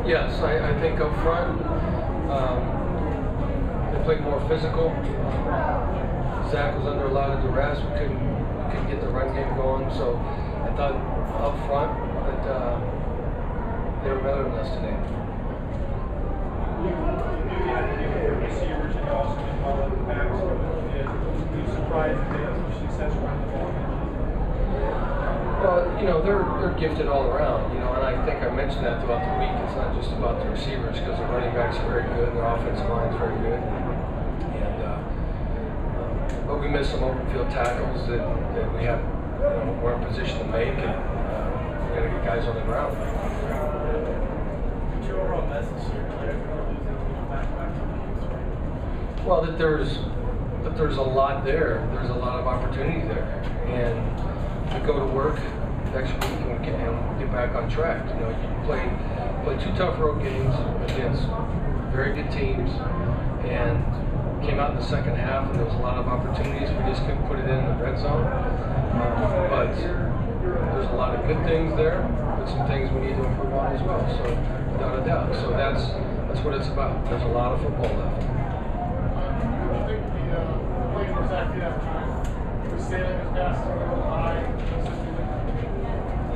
Yes, I think up front they played more physical. Zach was under a lot of duress. We couldn't get the run game going. So I thought up front that they were better than us today. Well, you know, they're gifted all around, you know, and I think I mentioned that throughout the week. It's not just about the receivers, because the running backs are very good and their offensive line is very good. And but we missed some open field tackles that we have, you know, we're in position to make, and we got to get guys on the ground. What's your overall message here? Well, that there's a lot there. There's a lot of opportunity there, and we go to work next week and get back on track. You know, you play 2 tough road games against very good teams, and came out in the second half, and there was a lot of opportunities. We just couldn't put it in the red zone. But there's a lot of good things there, but some things we need to improve on as well. So without a doubt. So that's what it's about. There's a lot of football left.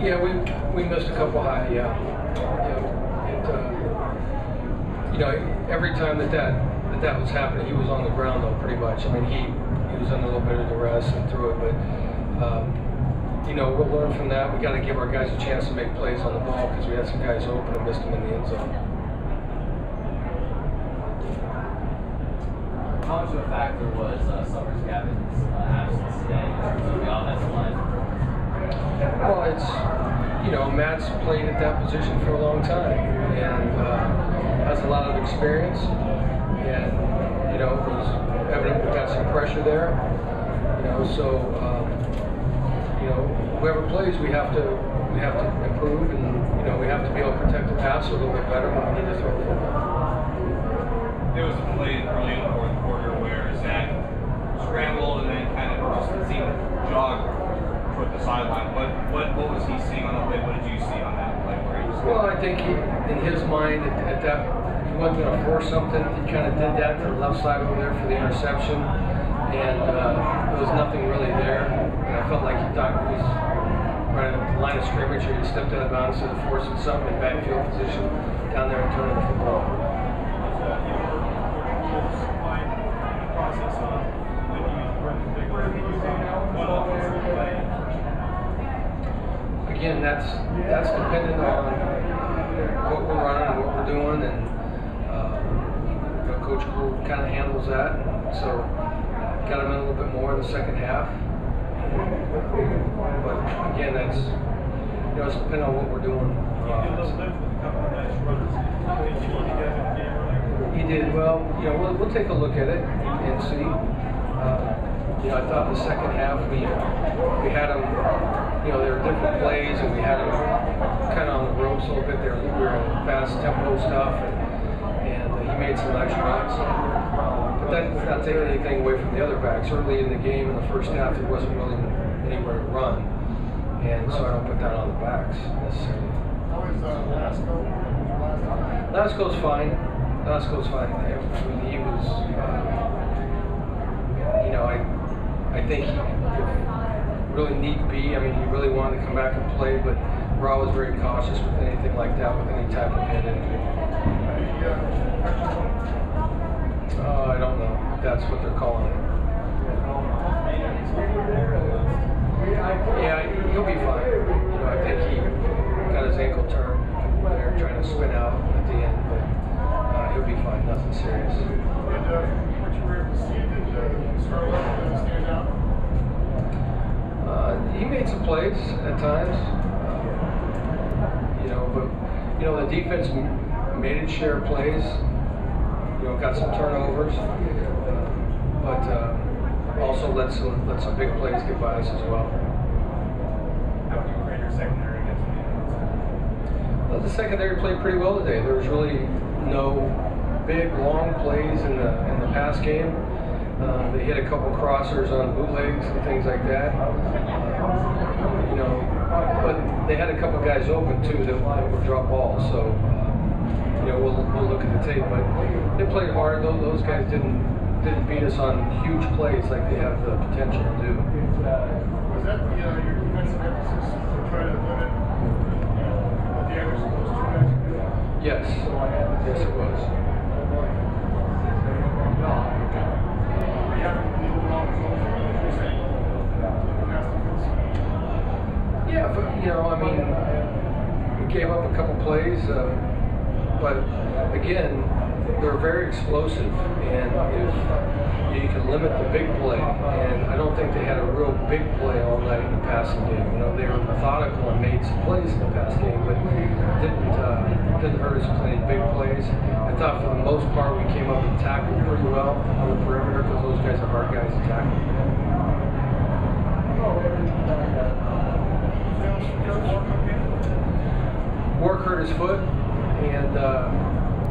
Yeah, we missed a couple high. Yeah, you know, every time that was happening, he was on the ground though, pretty much. I mean, he was under a little bit of duress and threw it, but you know, we'll learn from that. We got to give our guys a chance to make plays on the ball, because we had some guys open and missed them in the end zone. How much of a factor was Summers Gavin's absence today in terms of the offensive line? Well, it's, you know, Matt's played at that position for a long time and has a lot of experience, and you know, it was evident we got some pressure there. You know, so you know, whoever plays, we have to improve, and you know, we have to be able to protect the pass a little bit better when we need to throw the football. There was a play early in the fourth quarter where Zach scrambled and then kind of just seemed to jog toward the sideline. What was he seeing on the play? What did you see on that play? Well, I think in his mind, at that, he wasn't going to force something. He kind of did that to the left side over there for the interception, and there was nothing really there. And I felt like he thought he was right at the line of scrimmage, or he stepped out of bounds instead of forcing something in backfield position down there and turning the football. Again, that's dependent on what we're running and what we're doing, and you know, Coach Poole kind of handles that. So got him in a little bit more in the second half. But again, that's, you know, it's depending on what we're doing. He did well. You know, we'll take a look at it and see. You know, I thought in the second half we had him. You know, there were different plays, and we had him kind of on the ropes a little bit. We were in fast tempo stuff, and he made some nice runs. But that's not taking anything away from the other backs. Early in the game, in the first half, there wasn't really anywhere to run, and so I don't put that on the backs necessarily. How is Lasco's fine. Lasco's fine. I mean, he was, you know, I think he really need be. I mean, he really wanted to come back and play, but we're always very cautious with anything like that, with any type of head injury. I don't know if that's what they're calling it. Yeah, he'll be fine. You know, I think he got his ankle turned there, trying to spin out at the end, but he'll be fine. Nothing serious. What you were able to see, did Scarlett stand out? He made some plays at times, you know, but you know, the defense made it share plays. You know, got some turnovers, but also let some big plays get by us as well. How do you grade your secondary against the defense? Well, the secondary played pretty well today. There was really no big long plays in the pass game, They hit a couple crossers on bootlegs and things like that. You know, but they had a couple guys open too that would drop balls. So you know, we'll look at the tape. But they played hard. Those guys didn't beat us on huge plays like they have the potential to do. Was that your defensive emphasis to try to limit the damage that those two guys could do? Yes. Yes, it was. We haven't been able to all results, you're saying, past defense? Yeah, but you know, I mean, we gave up a couple plays, but again, they're very explosive, and if you can limit the big play, and I don't think they had a real big play all night in the passing game. You know, they were methodical and made some plays in the pass game, but didn't hurt us with any big plays. I thought for the most part we came up and tackled pretty well on the perimeter because those guys are hard guys to tackle. Work hurt his foot and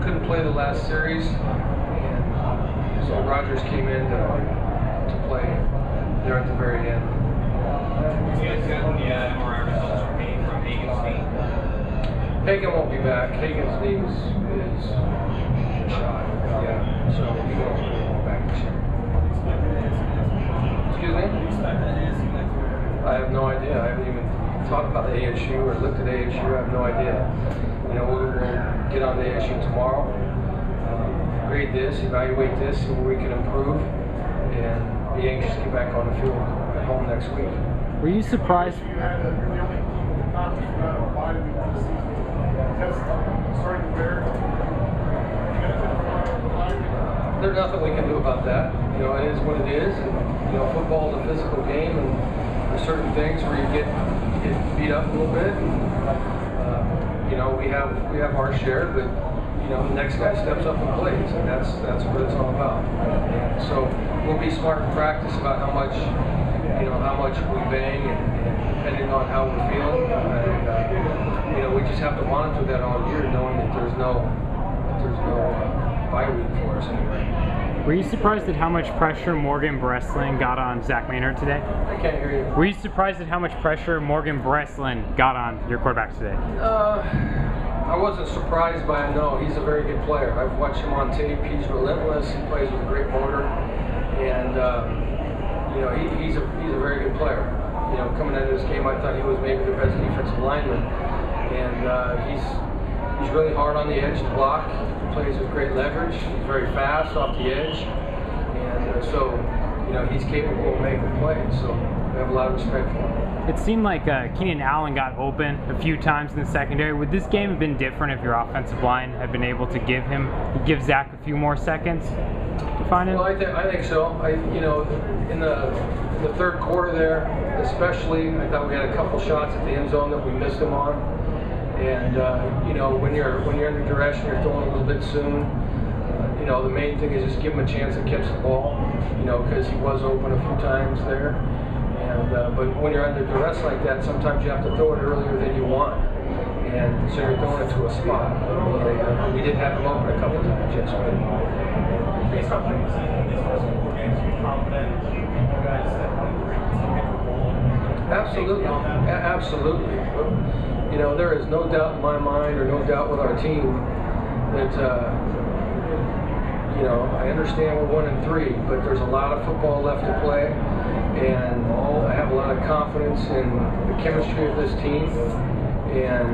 couldn't play the last series, and so Rogers came in to play there at the very end. You guys got the MRI results from Hagen's knee? Hagen won't be back. Hagen's knee is shot. Yeah, so he won't be back this year. Excuse me? I have no idea. I haven't even thought about ASU or looked at ASU. I have no idea. You know, we'll get on the ASU tomorrow, grade this, evaluate this, see where we can improve, and be anxious to get back on the field at home next week. Were you surprised? You had you're the only conference who had a bye week this season. That's starting to wear. There's nothing we can do about that. You know, it is what it is. And, you know, football is a physical game, and there's certain things where you get beat up a little bit. And, you know, we have our share, but you know, the next guy steps up and plays, and that's what it's all about. And so we'll be smart in practice about how much we bang, and depending on how we're feeling. And you know, we just have to monitor that all year, knowing that there's no bye week for us anyway. Were you surprised at how much pressure Morgan Breslin got on Zach Maynard today? I can't hear you. Were you surprised at how much pressure Morgan Breslin got on your quarterback today? I wasn't surprised by him, no. He's a very good player. I've watched him on tape. He's relentless. He plays with a great motor. And, you know, he's a very good player. You know, coming into this game, I thought he was maybe the best defensive lineman. And he's really hard on the edge to block. He plays with great leverage. He's very fast off the edge. And so, you know, he's capable of making plays. So we have a lot of respect for him. It seemed like Keenan Allen got open a few times in the secondary. Would this game have been different if your offensive line had been able to give Zach a few more seconds to find him? Well, I think so. You know, in the third quarter there, especially, I thought we had a couple shots at the end zone that we missed him on. And you know, when you're under duress and you're throwing a little bit soon, you know, the main thing is just give him a chance to catch the ball. You know, because he was open a few times there. And, but when you're under duress like that, sometimes you have to throw it earlier than you want, and so you're throwing it to a spot. And we did have him open a couple times, yes. Based on what you've seen in these first 4 games, are you confident you guys that Absolutely, absolutely. You know, there is no doubt in my mind, or no doubt with our team, that you know, I understand we're 1-3, but there's a lot of football left to play. And I have a lot of confidence in the chemistry of this team, and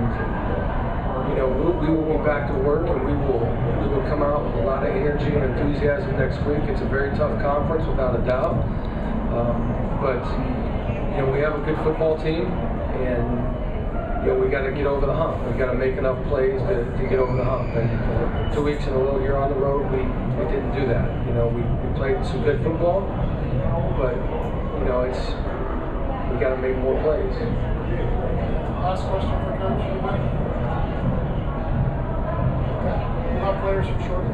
you know, we will be back to work, and we will come out with a lot of energy and enthusiasm next week. It's a very tough conference, without a doubt, but you know, we have a good football team, and you know, we got to get over the hump. We got to make enough plays to get over the hump. And 2 weeks in a row here on the road, we didn't do that. You know, we played some good football, but you know, we got to make more plays. Last question for Coach. A lot of players are short.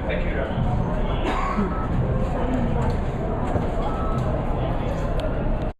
Thank you.